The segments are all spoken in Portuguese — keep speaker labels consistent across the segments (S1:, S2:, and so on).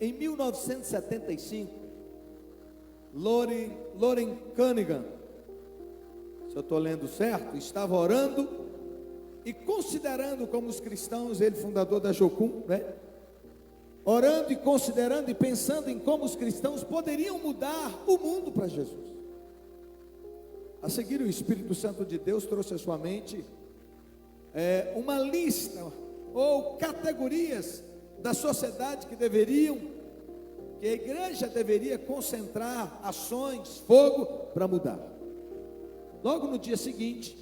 S1: Em 1975, Loren Cunningham, se eu estou lendo certo, estava orando e considerando como os cristãos, ele fundador da Jocum, né? Orando e considerando e pensando em como os cristãos poderiam mudar o mundo para Jesus. A seguir, o Espírito Santo de Deus trouxe à sua mente uma lista ou categorias da sociedade que a igreja deveria concentrar ações, fogo para mudar. Logo no dia seguinte,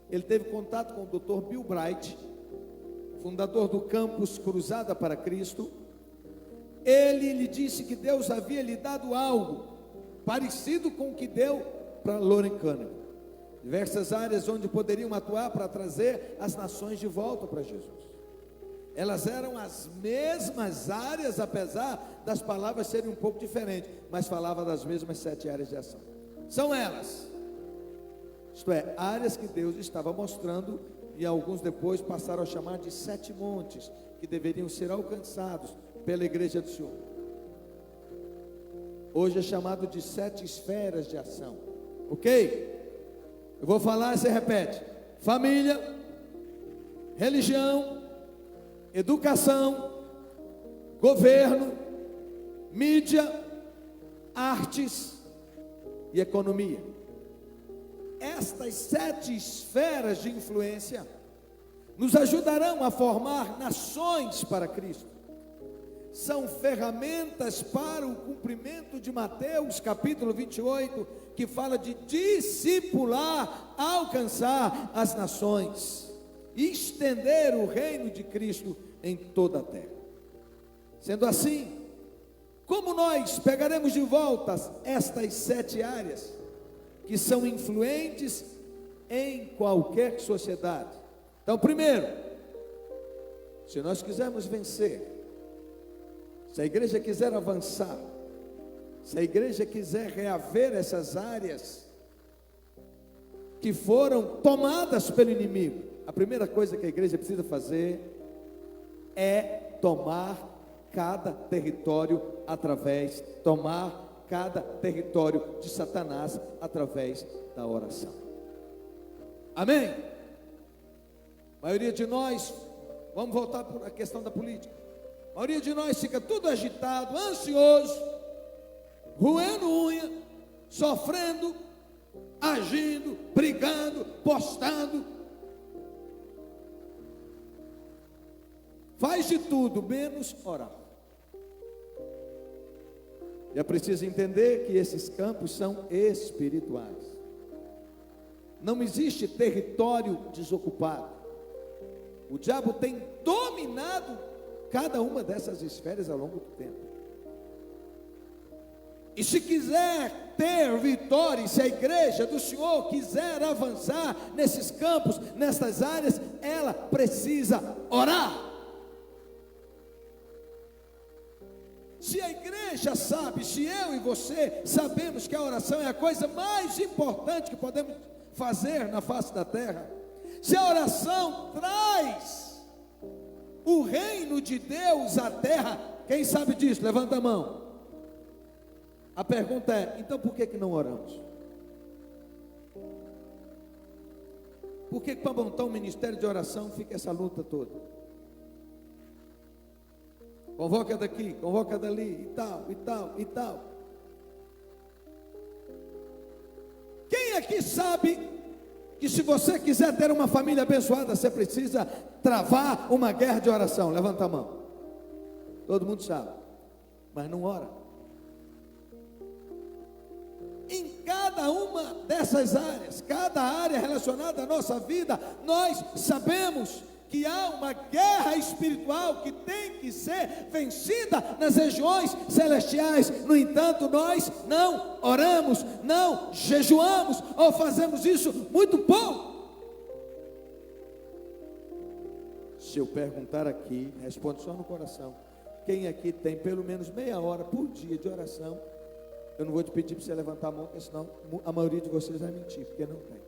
S1: ele teve contato com o Dr. Bill Bright, fundador do campus Cruzada para Cristo. Ele lhe disse que Deus havia lhe dado algo parecido com o que deu para Loren Cunningham, diversas áreas onde poderiam atuar para trazer as nações de volta para Jesus. Elas eram as mesmas áreas, apesar das palavras serem um pouco diferentes, mas falava das mesmas 7 áreas de ação. São elas, isto é, áreas que Deus estava mostrando, e alguns depois passaram a chamar de 7 montes, que deveriam ser alcançados pela igreja do Senhor. Hoje é chamado de 7 esferas de ação, ok? Eu vou falar e você repete: família, religião, educação, governo, mídia, artes e economia. Estas 7 esferas de influência nos ajudarão a formar nações para Cristo. São ferramentas para o cumprimento de Mateus capítulo 28, que fala de discipular, alcançar as nações e estender o reino de Cristo em toda a terra. Sendo assim, como nós pegaremos de volta estas 7 áreas que são influentes em qualquer sociedade? Então, primeiro, se nós quisermos vencer, se a igreja quiser avançar, se a igreja quiser reaver essas áreas que foram tomadas pelo inimigo, a primeira coisa que a igreja precisa fazer é tomar cada território tomar cada território de Satanás através da oração. Amém? A maioria de nós, vamos voltar para a questão da política. A maioria de nós fica tudo agitado, ansioso, roendo unha, sofrendo, agindo, brigando, postando. Faz de tudo, menos orar. E é preciso entender que esses campos são espirituais. Não existe território desocupado. O diabo tem dominado cada uma dessas esferas ao longo do tempo. E se quiser ter vitória, se a igreja do Senhor quiser avançar nesses campos, nessas áreas, ela precisa orar. Se a igreja sabe, se eu e você sabemos que a oração é a coisa mais importante que podemos fazer na face da terra, se a oração traz o reino de Deus à terra, quem sabe disso? Levanta a mão. A pergunta é: então por que não oramos? Por que para montar um ministério de oração fica essa luta toda? Convoca daqui, convoca dali, e tal, e tal, e tal. Quem aqui sabe que se você quiser ter uma família abençoada, você precisa travar uma guerra de oração? Levanta a mão. Todo mundo sabe, mas não ora. Em cada uma dessas áreas, cada área relacionada à nossa vida, nós sabemos que há uma guerra espiritual que tem que ser vencida nas regiões celestiais. No entanto, nós não oramos, não jejuamos, ou fazemos isso muito pouco. Se eu perguntar aqui, responde só no coração: quem aqui tem pelo menos meia hora por dia de oração? Eu não vou te pedir para você levantar a mão, porque senão a maioria de vocês vai mentir, porque não tem.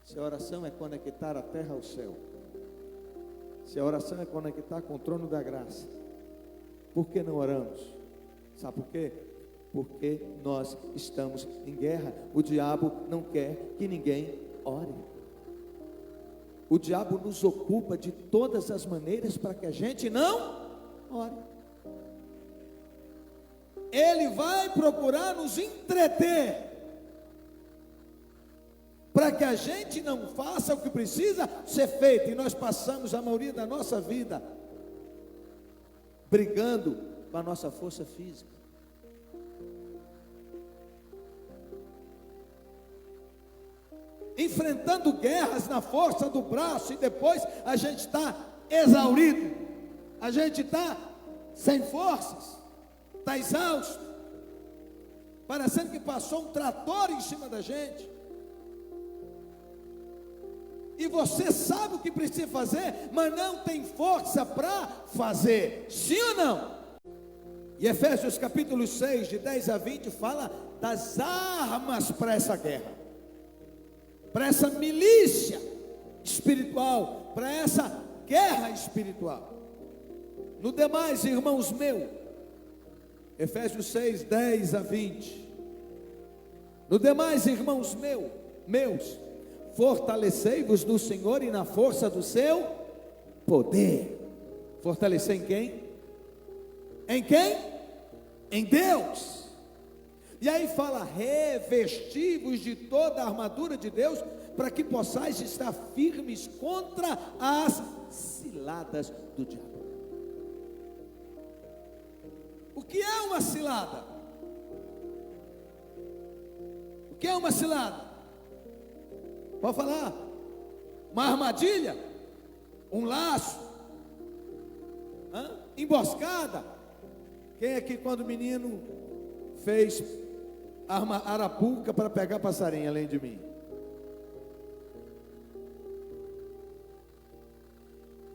S1: Se a oração é conectar a terra ao céu, se a oração é conectar com o trono da graça, Por que não oramos? Sabe por quê? Porque nós estamos em guerra. O diabo não quer que ninguém ore. O diabo nos ocupa de todas as maneiras para que a gente não ore. Ele vai procurar nos entreter, para que a gente não faça o que precisa ser feito. E nós passamos a maioria da nossa vida brigando com a nossa força física. Enfrentando guerras na força do braço, e depois a gente está exaurido, a gente está sem forças, está exausto, parecendo que passou um trator em cima da gente. E você sabe o que precisa fazer, mas não tem força para fazer, sim ou não? E Efésios capítulo 6, de 10 a 20, fala das armas para essa guerra, para essa milícia espiritual, para essa guerra espiritual. No demais, irmãos meus, Efésios 6, 10 a 20. No demais, irmãos meus, fortalecei-vos no Senhor e na força do seu poder. Fortalecer em quem? Em quem? Em Deus. E aí fala: revesti-vos de toda a armadura de Deus, para que possais estar firmes contra as ciladas do diabo. O que é uma cilada? O que é uma cilada? Pode falar? Uma armadilha? Um laço? Emboscada? Quem aqui, quando menino, fez arapuca para pegar passarinho além de mim?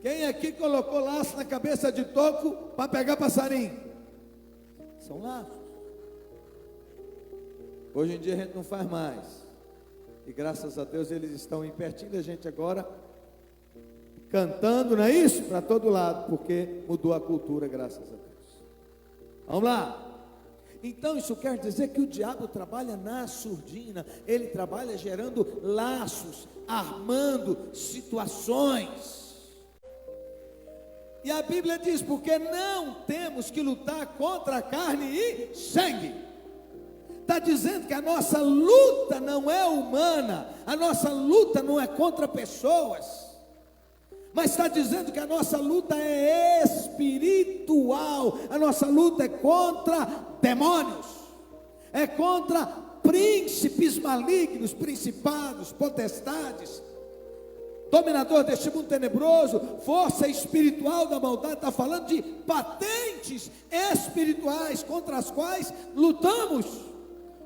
S1: Quem aqui colocou laço na cabeça de toco para pegar passarinho? São laços. Hoje em dia a gente não faz mais, e graças a Deus eles estão aí pertinho da gente agora, cantando, não é isso? Para todo lado, porque mudou a cultura, graças a Deus. Vamos lá. Então isso quer dizer que o diabo trabalha na surdina, ele trabalha gerando laços, armando situações. E a Bíblia diz: porque não temos que lutar contra carne e sangue. Está dizendo que a nossa luta não é humana, a nossa luta não é contra pessoas, mas está dizendo que a nossa luta é espiritual, a nossa luta é contra demônios, é contra príncipes malignos, principados, potestades, dominador deste mundo tenebroso, força espiritual da maldade. Está falando de patentes espirituais contra as quais lutamos,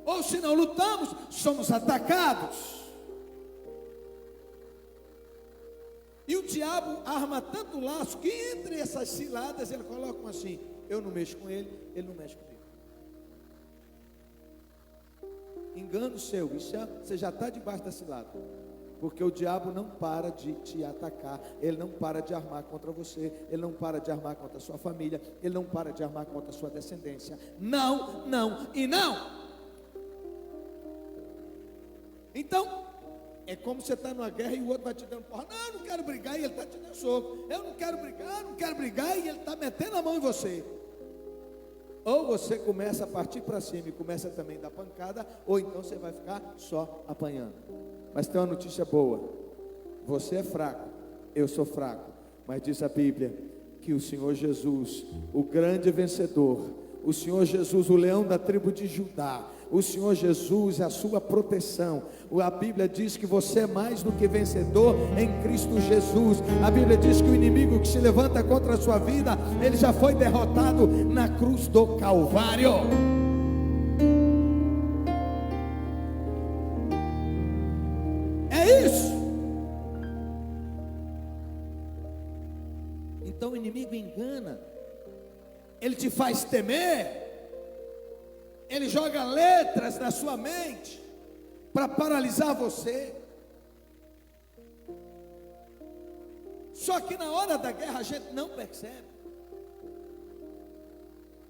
S1: ou se não lutamos, somos atacados. E o diabo arma tanto laço que entre essas ciladas ele coloca assim: eu não mexo com ele, ele não mexe comigo. Engano seu, você já está debaixo da cilada. Porque o diabo não para de te atacar, ele não para de armar contra você, ele não para de armar contra a sua família, ele não para de armar contra a sua descendência. Não, não e não. Então, é como você está numa guerra e o outro vai te dando porra. Não, eu não quero brigar, e ele está te dando soco. Eu não quero brigar, e ele está metendo a mão em você. Ou você começa a partir para cima e começa também a dar pancada, ou então você vai ficar só apanhando. Mas tem uma notícia boa: você é fraco, eu sou fraco, mas diz a Bíblia que o Senhor Jesus, o grande vencedor, o Senhor Jesus, o leão da tribo de Judá, o Senhor Jesus é a sua proteção. A Bíblia diz que você é mais do que vencedor em Cristo Jesus. A Bíblia diz que o inimigo que se levanta contra a sua vida, ele já foi derrotado na cruz do Calvário. É isso. Então o inimigo engana, ele te faz temer, ele joga letras na sua mente para paralisar você. Só que na hora da guerra a gente não percebe.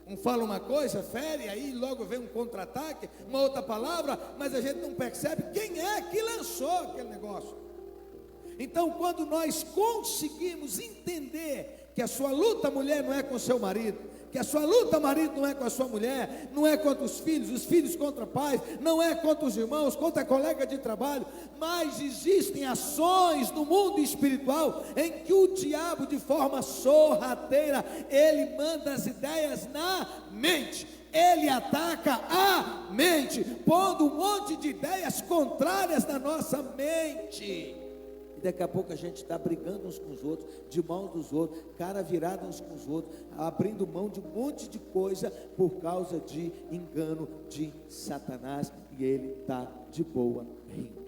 S1: Um fala uma coisa, fere, aí logo vem um contra-ataque, uma outra palavra, mas a gente não percebe quem é que lançou aquele negócio. Então, quando nós conseguimos entender que a sua luta, mulher, não é com o seu marido, que a sua luta, marido, não é com a sua mulher, não é contra os filhos contra pais, não é contra os irmãos, contra a colega de trabalho, mas existem ações no mundo espiritual em que o diabo, de forma sorrateira, ele manda as ideias na mente. Ele ataca a mente, pondo um monte de ideias contrárias na nossa mente. E daqui a pouco a gente está brigando uns com os outros, de mãos dos outros, cara virada uns com os outros, abrindo mão de um monte de coisa por causa de engano de Satanás. E ele está de boa rindo.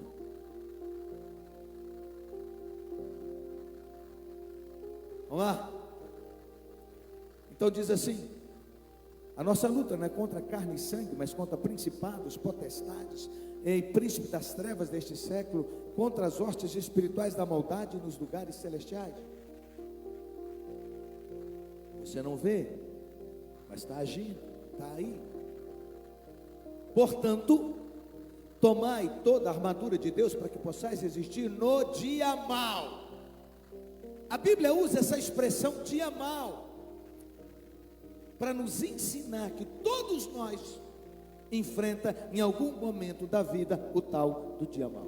S1: Vamos lá? Então diz assim: a nossa luta não é contra carne e sangue, mas contra principados, potestades e príncipe das trevas deste século, contra as hostes espirituais da maldade nos lugares celestiais. Você não vê, mas está agindo, está aí. Portanto, tomai toda a armadura de Deus para que possais resistir no dia mau. A Bíblia usa essa expressão dia mau para nos ensinar que todos nós enfrenta em algum momento da vida o tal do dia mau.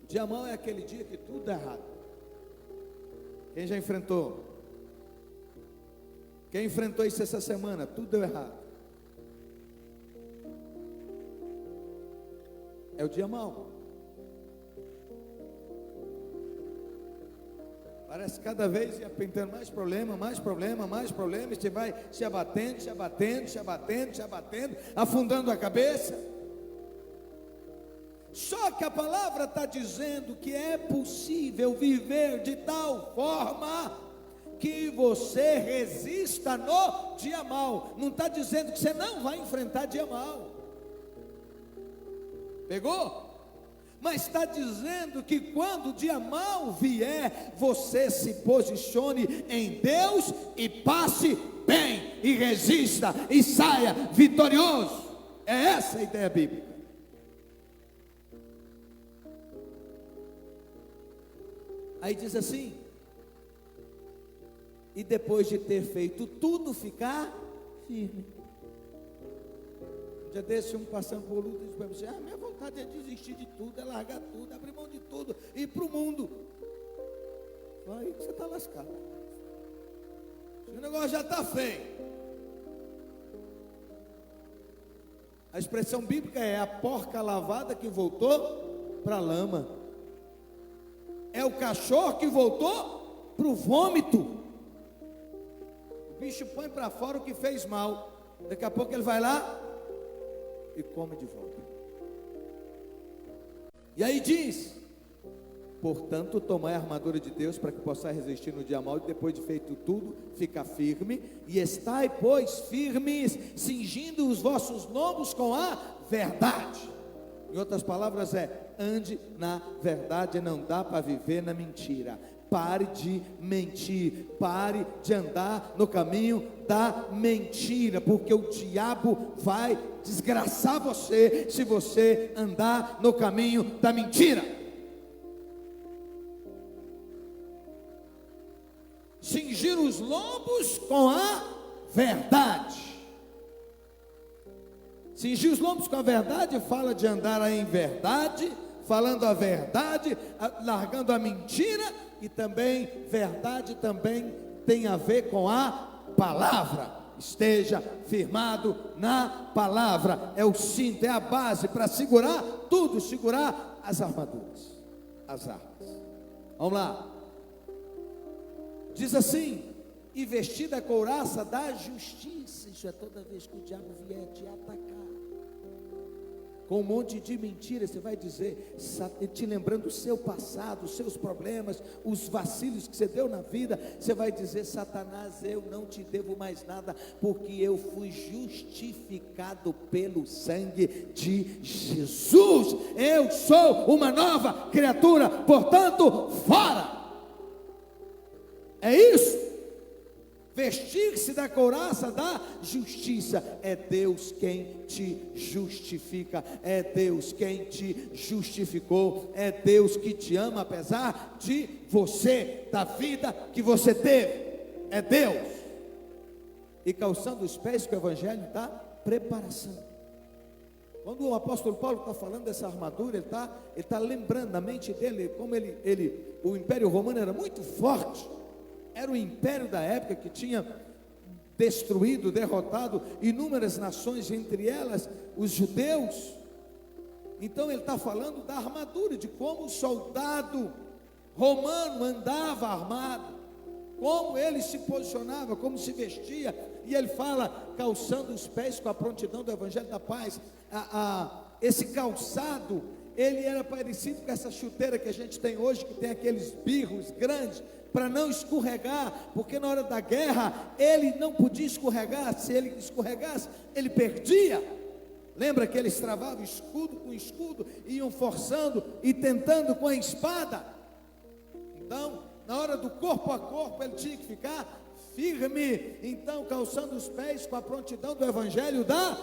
S1: O dia mau é aquele dia que tudo é errado. Quem já enfrentou? Quem enfrentou isso essa semana? Tudo deu errado. É o dia mau. Parece que cada vez ia pintando mais problema, e você vai se abatendo, afundando a cabeça. Só que a palavra está dizendo que é possível viver de tal forma que você resista no dia mau. Não está dizendo que você não vai enfrentar dia mau. Pegou? Mas está dizendo que quando o dia mau vier, você se posicione em Deus e passe bem, e resista, e saia vitorioso. É essa a ideia bíblica. Aí diz assim: e depois de ter feito tudo, ficar firme. Um dia desse, um passando por luta, diz para você: minha vontade é desistir de tudo, é largar tudo, abrir mão de tudo, ir para o mundo. Aí que você está lascado. O negócio já está feio. A expressão bíblica é a porca lavada que voltou para a lama. É o cachorro que voltou para o vômito. O bicho põe para fora o que fez mal. Daqui a pouco ele vai lá e come de volta. E aí diz: portanto, tomai a armadura de Deus para que possais resistir no dia mau, e depois de feito tudo, ficar firme. E estai, pois, firmes, cingindo os vossos lombos com a verdade. Em outras palavras ande na verdade. Não dá para viver na mentira. Pare de mentir, pare de andar no caminho da mentira, porque o diabo vai desgraçar você se você andar no caminho da mentira. Cingir os lombos com a verdade. Cingir os lombos com a verdade fala de andar em verdade, falando a verdade, largando a mentira. E também, verdade também tem a ver com a palavra. Esteja firmado na palavra. É o cinto, é a base para segurar tudo, segurar as armaduras, as armas. Vamos lá. Diz assim: e vestida a couraça da justiça. Isso é toda vez que o diabo vier te atacar com um monte de mentiras, você vai dizer, te lembrando o seu passado, os seus problemas, os vacilos que você deu na vida, você vai dizer: Satanás, eu não te devo mais nada, porque eu fui justificado pelo sangue de Jesus. Eu sou uma nova criatura, portanto, fora. É isso. vestir-se da couraça da justiça. É Deus quem te justifica, é Deus quem te justificou, é Deus que te ama apesar de você, da vida que você teve, é Deus. E calçando os pés com o evangelho da preparação. Quando o apóstolo Paulo está falando dessa armadura, ele está lembrando na mente dele como o Império Romano era muito forte. Era o império da época que tinha destruído, derrotado inúmeras nações, entre elas os judeus. Então ele está falando da armadura, de como o soldado romano andava armado, como ele se posicionava, como se vestia. E ele fala, calçando os pés com a prontidão do evangelho da paz. Esse calçado, ele era parecido com essa chuteira que a gente tem hoje, que tem aqueles birros grandes, para não escorregar, porque na hora da guerra, ele não podia escorregar. Se ele escorregasse, ele perdia. Lembra que eles travavam escudo com escudo, iam forçando e tentando com a espada. Então, na hora do corpo a corpo, ele tinha que ficar firme. Então, calçando os pés com a prontidão do evangelho da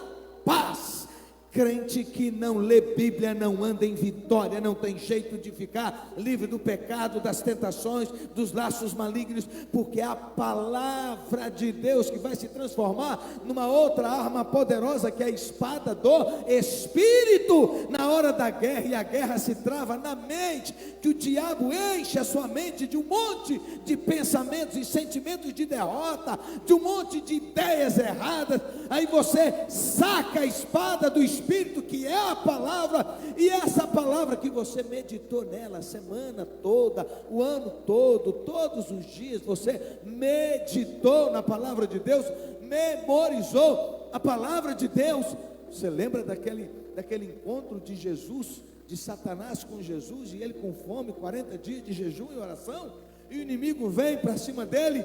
S1: paz. Crente que não lê Bíblia não anda em vitória, não tem jeito de ficar livre do pecado, das tentações, dos laços malignos, porque é a palavra de Deus que vai se transformar numa outra arma poderosa, que é a espada do Espírito, na hora da guerra. E a guerra se trava na mente, que o diabo enche a sua mente de um monte de pensamentos e sentimentos de derrota, de um monte de ideias erradas. Aí você saca a espada do Espírito, que é a palavra, e essa palavra que você meditou nela a semana toda, o ano todo, todos os dias, você meditou na palavra de Deus, memorizou a palavra de Deus. Você lembra daquele encontro de Jesus, de Satanás com Jesus, e ele com fome, 40 dias de jejum e oração, e o inimigo vem para cima dele,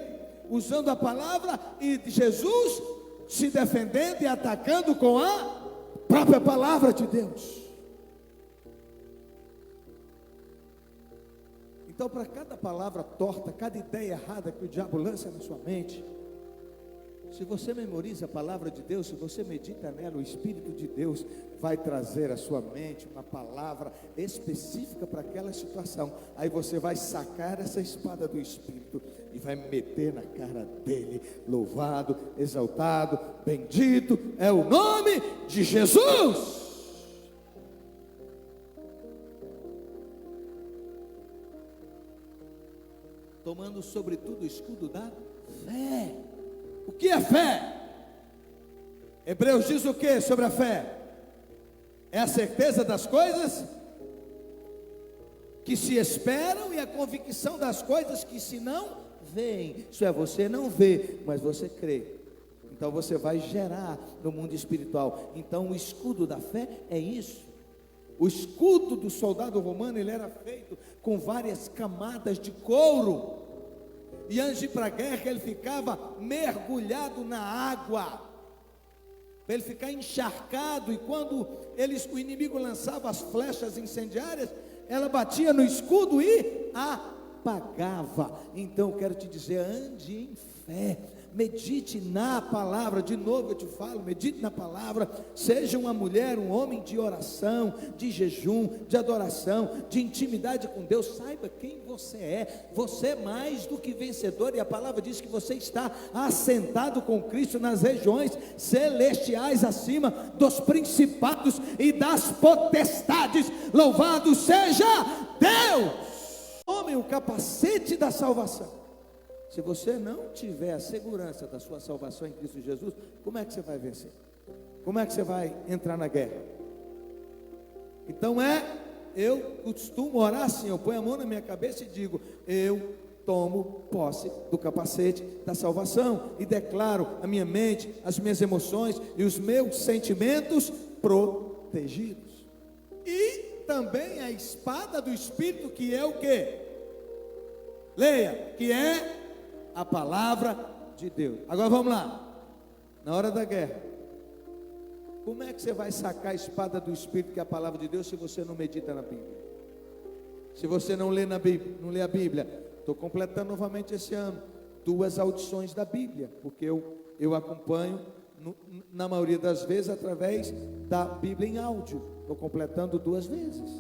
S1: usando a palavra, e Jesus se defendendo e atacando com a própria palavra de Deus. Então, para cada palavra torta, cada ideia errada que o diabo lança na sua mente, se você memoriza a palavra de Deus, se você medita nela, o Espírito de Deus vai trazer à sua mente uma palavra específica para aquela situação. Aí você vai sacar essa espada do Espírito e vai meter na cara dele. Louvado, exaltado, bendito é o nome de Jesus. Tomando sobretudo o escudo da fé. O que é fé? Hebreus diz o que sobre a fé? É a certeza das coisas que se esperam e a convicção das coisas que se não veem. Isso é, você não vê, mas você crê. Então você vai gerar no mundo espiritual. Então o escudo da fé é isso. O escudo do soldado romano, ele era feito com várias camadas de couro. E antes de ir para a guerra, ele ficava mergulhado na água, para ele ficar encharcado. E quando o inimigo lançava as flechas incendiárias, ela batia no escudo e apagava. Então eu quero te dizer, ande em fé, medite na palavra. De novo eu te falo, medite na palavra. Seja uma mulher, um homem de oração, de jejum, de adoração, de intimidade com Deus. Saiba quem você é. Você é mais do que vencedor, e a palavra diz que você está assentado com Cristo nas regiões celestiais, acima dos principados e das potestades. Louvado seja Deus! Tome o capacete da salvação. Se você não tiver a segurança da sua salvação em Cristo Jesus, como é que você vai vencer? Como é que você vai entrar na guerra? Então eu costumo orar assim, eu ponho a mão na minha cabeça e digo, eu tomo posse do capacete da salvação e declaro a minha mente, as minhas emoções e os meus sentimentos protegidos. E também a espada do Espírito, que é o quê? Leia, que é a palavra de Deus. Agora vamos lá. Na hora da guerra, como é que você vai sacar a espada do Espírito, que é a palavra de Deus, se você não medita na Bíblia? Se você não lê na Bíblia, não lê a Bíblia. Estou completando novamente esse ano 2 audições da Bíblia, porque eu acompanho, na maioria das vezes, através da Bíblia em áudio. Estou completando 2 vezes.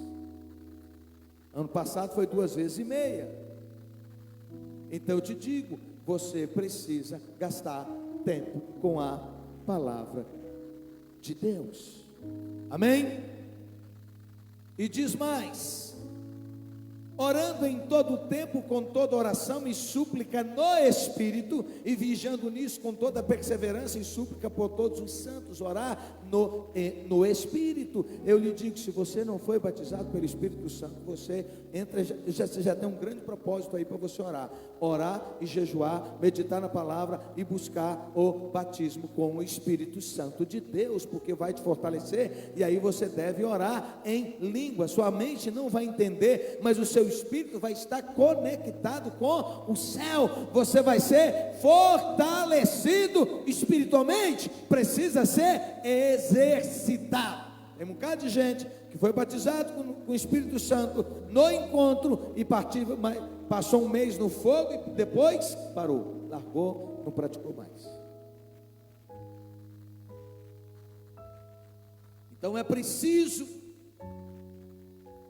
S1: Ano passado foi 2 vezes e meia. Então eu te digo, você precisa gastar tempo com a palavra de Deus. Amém? E diz mais: orando em todo o tempo, com toda oração e súplica no Espírito, e vigiando nisso com toda perseverança e súplica por todos os santos. Orar no Espírito. Eu lhe digo, se você não foi batizado pelo Espírito Santo, você já tem um grande propósito aí para você orar e jejuar, meditar na palavra e buscar o batismo com o Espírito Santo de Deus, porque vai te fortalecer. E aí você deve orar em língua. Sua mente não vai entender, mas o seu espírito vai estar conectado com o céu. Você vai ser fortalecido espiritualmente. Precisa ser exercitado. Tem um bocado de gente que foi batizado com o Espírito Santo no encontro e passou um mês no fogo e depois parou, largou, não praticou mais. Então é preciso,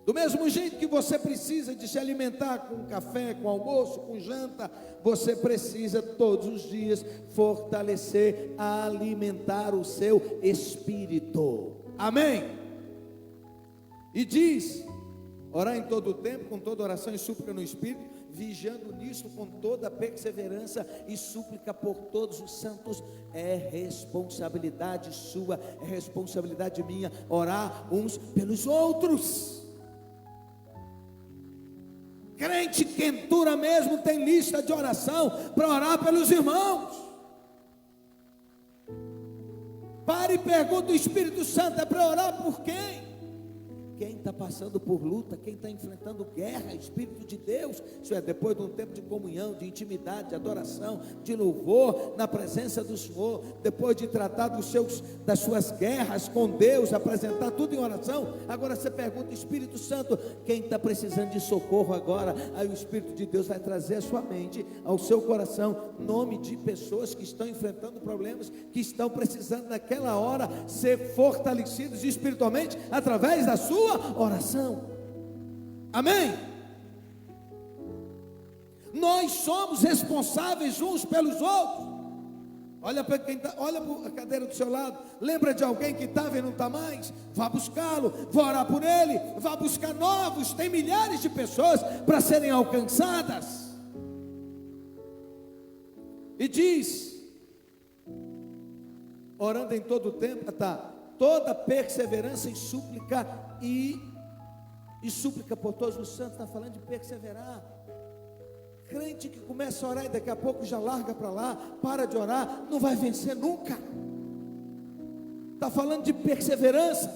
S1: do mesmo jeito que você precisa de se alimentar com café, com almoço, com janta, você precisa todos os dias fortalecer, alimentar o seu espírito. Amém? E diz: orar em todo o tempo, com toda oração e súplica no Espírito, vigiando nisso com toda perseverança e súplica por todos os santos. É responsabilidade sua, é responsabilidade minha, orar uns pelos outros. Crente quentura mesmo tem lista de oração para orar pelos irmãos. Pare e pergunta: o Espírito Santo é para orar por quem? Quem está passando por luta, quem está enfrentando guerra, Espírito de Deus. Isso é, depois de um tempo de comunhão, de intimidade, de adoração, de louvor, na presença do Senhor, depois de tratar das suas guerras com Deus, apresentar tudo em oração, agora você pergunta: Espírito Santo, quem está precisando de socorro agora? Aí o Espírito de Deus vai trazer à sua mente, ao seu coração, nome de pessoas que estão enfrentando problemas, que estão precisando naquela hora ser fortalecidos espiritualmente, através da sua oração. Amém? Nós somos responsáveis uns pelos outros. Olha para a cadeira do seu lado. Lembra de alguém que estava e não está mais? Vá buscá-lo, vá orar por ele, vá buscar novos. Tem milhares de pessoas para serem alcançadas. E diz: orando em todo o tempo, toda perseverança e súplica e súplica por todos os santos. Está falando de perseverar. Crente que começa a orar e daqui a pouco já larga para lá, para de orar, não vai vencer nunca. Está falando de perseverança.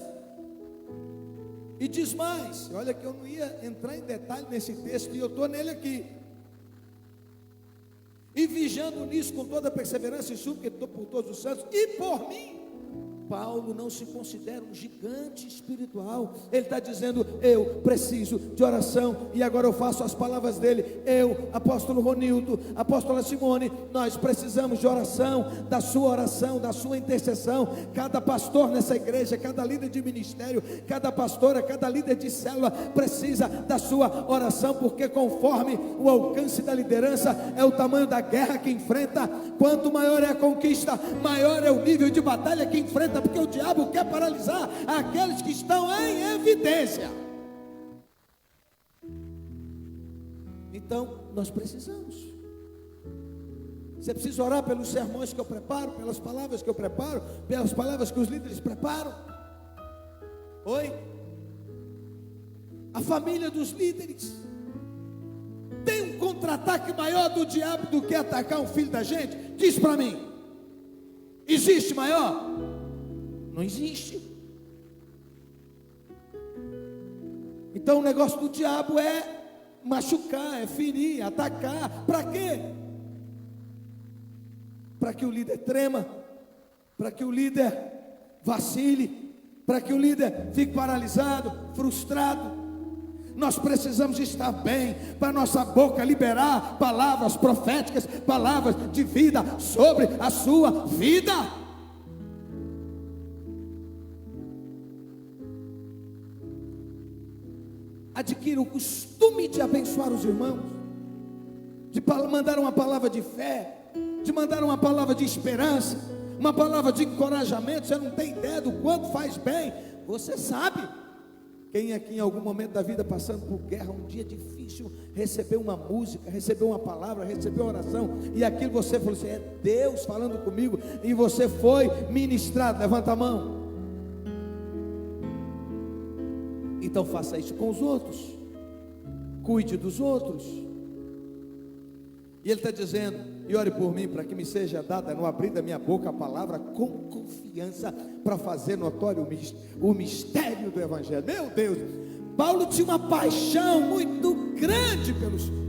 S1: E diz mais, olha que eu não ia entrar em detalhe nesse texto, e eu estou nele aqui. E vigiando nisso com toda perseverança e súplica por todos os santos e por mim. Paulo não se considera um gigante espiritual. Ele está dizendo: eu preciso de oração. E agora eu faço as palavras dele. Eu, apóstolo Ronildo, apóstola Simone, nós precisamos de oração, da sua intercessão. Cada pastor nessa igreja, cada líder de ministério, cada pastora, cada líder de célula precisa da sua oração, porque conforme o alcance da liderança é o tamanho da guerra que enfrenta. Quanto maior é a conquista, maior é o nível de batalha que enfrenta, porque o diabo quer paralisar aqueles que estão em evidência. Então nós precisamos. Você precisa orar pelos sermões que eu preparo, pelas palavras que eu preparo, pelas palavras que os líderes preparam. Oi? A família dos líderes tem um contra-ataque maior do diabo do que atacar um filho da gente? Diz para mim. Existe maior? Não existe. Então o negócio do diabo é machucar, é ferir, atacar. Para quê? Para que o líder trema, para que o líder vacile, para que o líder fique paralisado, frustrado. Nós precisamos estar bem, para nossa boca liberar palavras proféticas, palavras de vida sobre a sua vida. Adquira o costume de abençoar os irmãos, de mandar uma palavra de fé, de mandar uma palavra de esperança, uma palavra de encorajamento. Você não tem ideia do quanto faz bem. Você sabe. Quem aqui em algum momento da vida passando por guerra, um dia difícil, recebeu uma música, recebeu uma palavra, recebeu uma oração, e aquilo você falou assim: é Deus falando comigo, e você foi ministrado. Levanta a mão. Então faça isso com os outros, cuide dos outros. E ele está dizendo: e ore por mim, para que me seja dada no abrir da minha boca a palavra com confiança, para fazer notório o mistério do Evangelho. Meu Deus, Paulo tinha uma paixão muito grande pelo Senhor.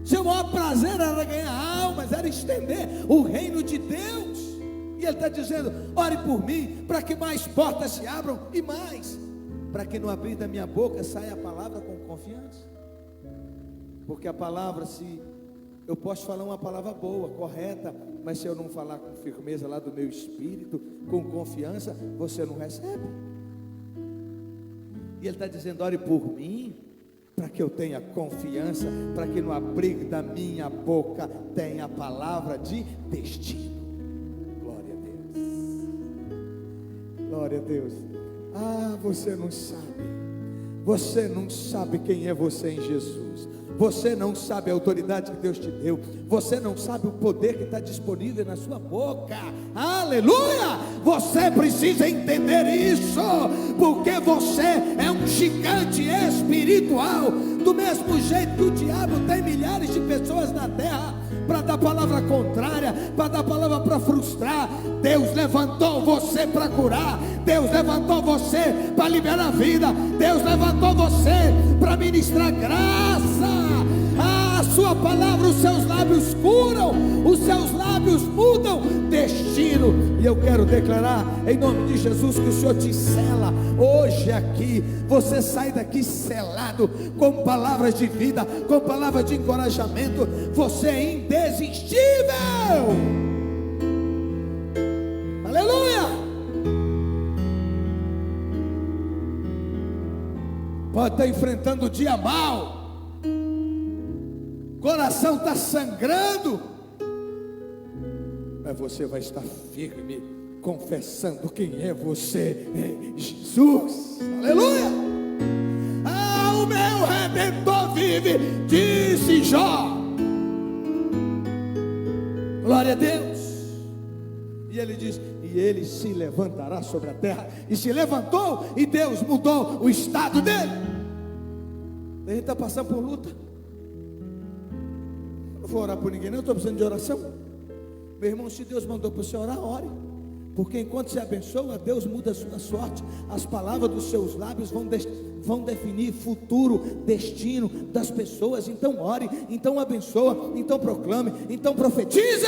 S1: Seu maior prazer era ganhar almas, era estender o reino de Deus. E ele está dizendo: ore por mim, para que mais portas se abram, e mais, para que no abrir da minha boca saia a palavra com confiança. Porque a palavra, se eu posso falar uma palavra boa, correta, mas se eu não falar com firmeza lá do meu espírito, com confiança, você não recebe. E ele está dizendo: ore por mim, para que eu tenha confiança, para que no abrigo da minha boca tenha a palavra de destino. Glória a Deus. Glória a Deus. Ah, você não sabe quem é você em Jesus. Você não sabe a autoridade que Deus te deu. Você não sabe o poder que está disponível na sua boca. Aleluia! Você precisa entender isso, porque você é um gigante espiritual. Do mesmo jeito que o diabo tem milhares de pessoas na terra para dar palavra contrária, para dar palavra para frustrar, Deus levantou você para curar. Deus levantou você para liberar a vida. Deus levantou você para ministrar graça. A sua palavra, os seus lábios curam, os seus lábios mudam destino. E eu quero declarar em nome de Jesus que o Senhor te sela hoje aqui. Você sai daqui selado com palavras de vida, com palavras de encorajamento. Você é indesistível. Aleluia. Pode estar enfrentando o dia mal, coração está sangrando, mas você vai estar firme, confessando quem é você em Jesus. Aleluia. Ah, o meu Redentor vive, disse Jó. Glória a Deus. E ele diz: e ele se levantará sobre a terra. E se levantou, e Deus mudou o estado dele. A gente está passando por luta. Não vou orar por ninguém, não. Estou precisando de oração. Meu irmão, se Deus mandou para você orar, ore. Porque enquanto você abençoa, Deus muda a sua sorte. As palavras dos seus lábios vão definir futuro, destino das pessoas. Então ore, então abençoa, então proclame, então profetiza.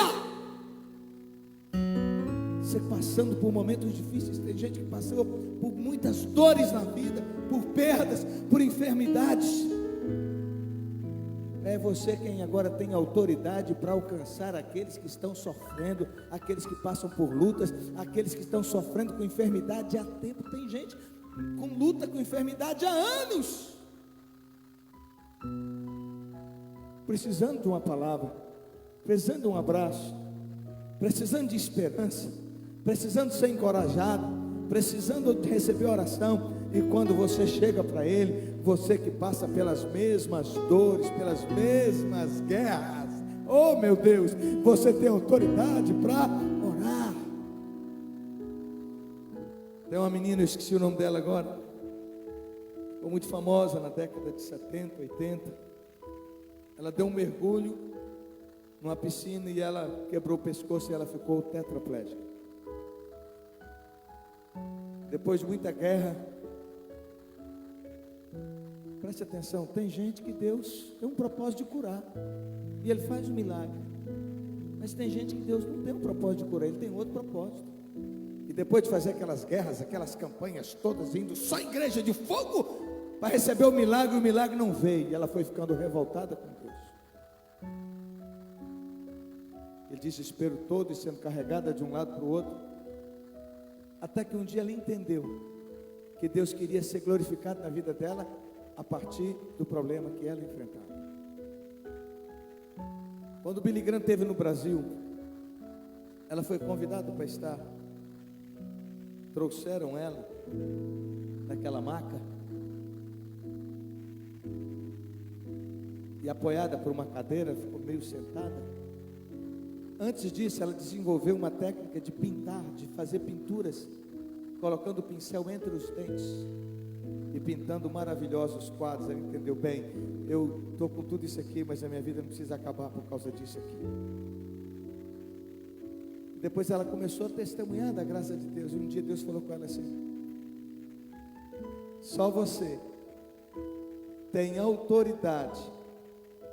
S1: Você passando por momentos difíceis, tem gente que passou por muitas dores na vida, por perdas, por enfermidades. É você quem agora tem autoridade para alcançar aqueles que estão sofrendo, aqueles que passam por lutas, aqueles que estão sofrendo com enfermidade há tempo. Tem gente com luta com enfermidade há anos, precisando de uma palavra, precisando de um abraço, precisando de esperança, precisando ser encorajado, precisando de receber oração. E quando você chega para Ele, você que passa pelas mesmas dores, pelas mesmas guerras, oh meu Deus, você tem autoridade para orar. Tem uma menina, eu esqueci o nome dela agora, ficou muito famosa na década de 70, 80. Ela deu um mergulho numa piscina e ela quebrou o pescoço e ela ficou tetraplégica. Depois de muita guerra, preste atenção, tem gente que Deus tem um propósito de curar, e Ele faz um milagre. Mas tem gente que Deus não tem um propósito de curar, Ele tem outro propósito. E depois de fazer aquelas guerras, aquelas campanhas todas, indo só igreja de fogo, para receber o milagre não veio. E ela foi ficando revoltada com Deus. Ele desespero todo e sendo carregada de um lado para o outro. Até que um dia ela entendeu que Deus queria ser glorificado na vida dela a partir do problema que ela enfrentava. Quando o Billy Graham esteve no Brasil, ela foi convidada para estar. Trouxeram ela naquela maca e apoiada por uma cadeira, ficou meio sentada. Antes disso, ela desenvolveu uma técnica de pintar, de fazer pinturas, colocando o pincel entre os dentes e pintando maravilhosos quadros. Ela entendeu bem, eu estou com tudo isso aqui, mas a minha vida não precisa acabar por causa disso aqui. Depois ela começou a testemunhar da graça de Deus. E um dia Deus falou com ela assim: só você tem autoridade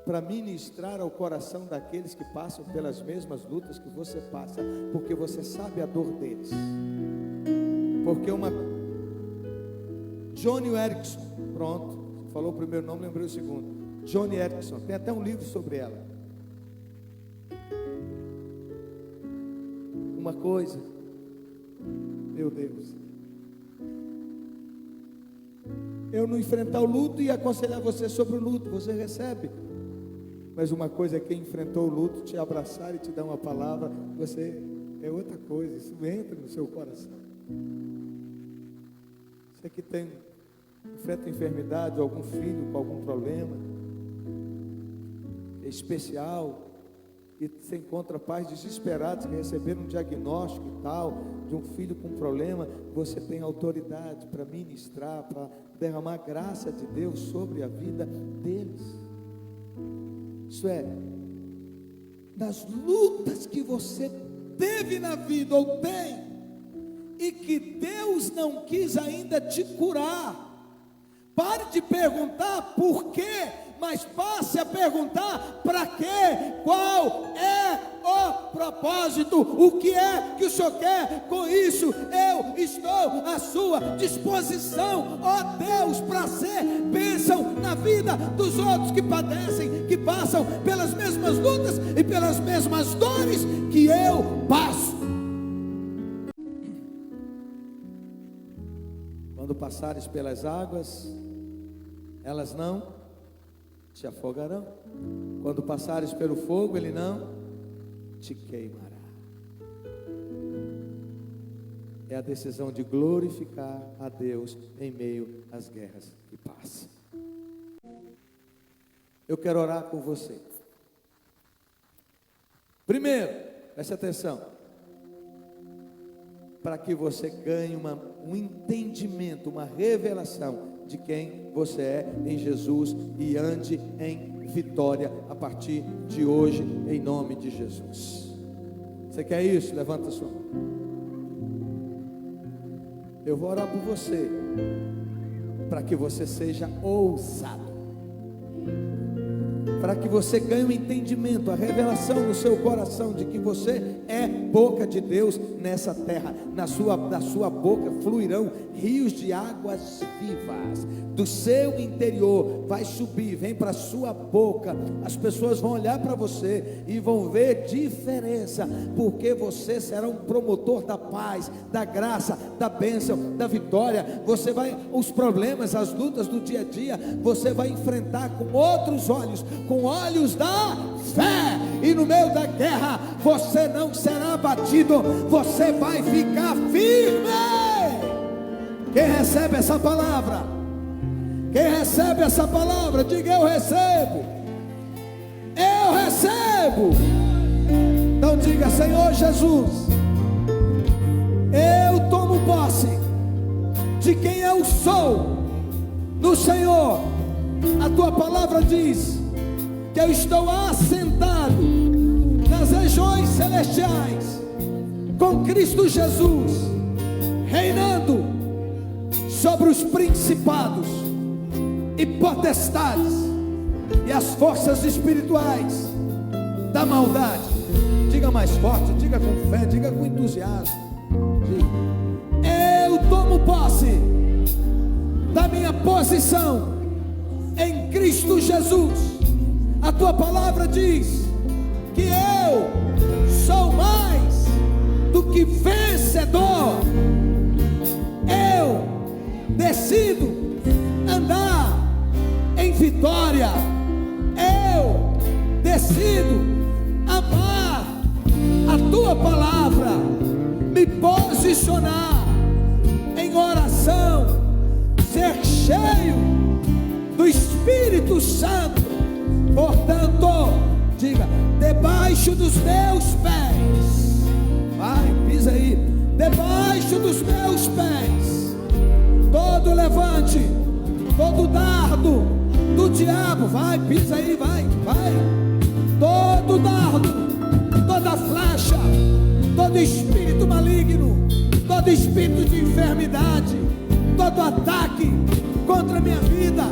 S1: para ministrar ao coração daqueles que passam pelas mesmas lutas que você passa, porque você sabe a dor deles. Porque Joni Eareckson, pronto, falou o primeiro nome, lembrei o segundo. Joni Eareckson, tem até um livro sobre ela. Uma coisa, meu Deus, eu não enfrentar o luto e aconselhar você sobre o luto, você recebe. Mas uma coisa é quem enfrentou o luto te abraçar e te dar uma palavra, você é outra coisa, isso entra no seu coração. Você que enfrenta enfermidade, ou algum filho com algum problema especial, e você encontra pais desesperados que receberam um diagnóstico e tal, de um filho com problema, você tem autoridade para ministrar, para derramar a graça de Deus sobre a vida deles. Isso é, nas lutas que você teve na vida ou tem, e que Deus não quis ainda te curar, pare de perguntar por quê, mas passe a perguntar para quê, qual é o propósito, o que é que o Senhor quer com isso. Eu estou à sua disposição, ó Deus, para ser bênção na vida dos outros que padecem, que passam pelas mesmas lutas e pelas mesmas dores que eu passo. Quando passares pelas águas, elas não te afogarão. Quando passares pelo fogo, ele não te queimará. É a decisão de glorificar a Deus em meio às guerras que passam. Eu quero orar com você. Primeiro, preste atenção, para que você ganhe um entendimento, uma revelação de quem você é em Jesus e ande em vitória a partir de hoje, em nome de Jesus. Você quer isso? Levanta a sua mão. Eu vou orar por você, para que você seja ousado, para que você ganhe um entendimento, a revelação no seu coração de que você é boca de Deus nessa terra. Da sua boca fluirão rios de águas vivas. Do seu interior vai subir, vem para a sua boca. As pessoas vão olhar para você e vão ver diferença, porque você será um promotor da paz, da graça, da bênção, da vitória. Você vai, os problemas, as lutas do dia a dia, você vai enfrentar com outros olhos, com olhos da fé, e no meio da guerra você não será abatido, você vai ficar firme. Quem recebe essa palavra? Quem recebe essa palavra, diga: eu recebo. Eu recebo. Então diga: Senhor Jesus, eu tomo posse de quem eu sou no Senhor. A tua palavra diz que eu estou assentado nas regiões celestiais com Cristo Jesus, reinando sobre os principados e potestades e as forças espirituais da maldade. Diga mais forte, diga com fé, diga com entusiasmo. Diga: eu tomo posse da minha posição em Cristo Jesus. A tua palavra diz que eu sou mais do que vencedor. Eu decido andar em vitória. Eu decido amar a tua palavra, me posicionar em oração, ser cheio do Espírito Santo. Portanto, diga: debaixo dos meus pés, vai, pisa aí, debaixo dos meus pés, todo levante, todo dardo do diabo, vai, pisa aí, vai, todo dardo, toda flecha, todo espírito maligno, todo espírito de enfermidade, todo ataque contra minha vida,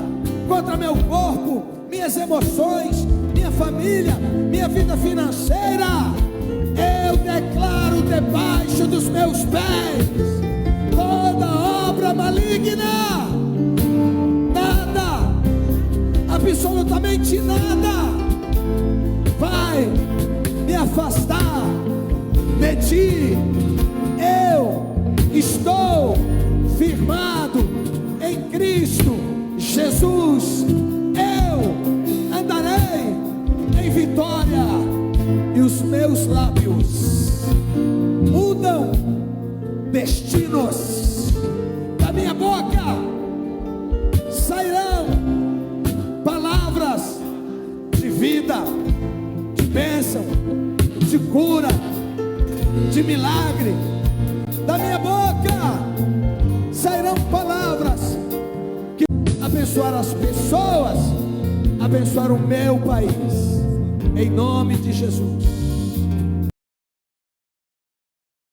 S1: contra meu corpo, minhas emoções, minha família, minha vida financeira, eu declaro debaixo dos meus pés toda obra maligna. Nada, absolutamente nada vai me afastar de ti. Eu estou firmado em Cristo Jesus. Eu andarei em vitória, e os meus lábios mudam destinos. Da minha boca sairão palavras de vida, de bênção, de cura, de milagre. Da minha boca sairão palavras que abençoar as pessoas, abençoar o meu país, em nome de Jesus.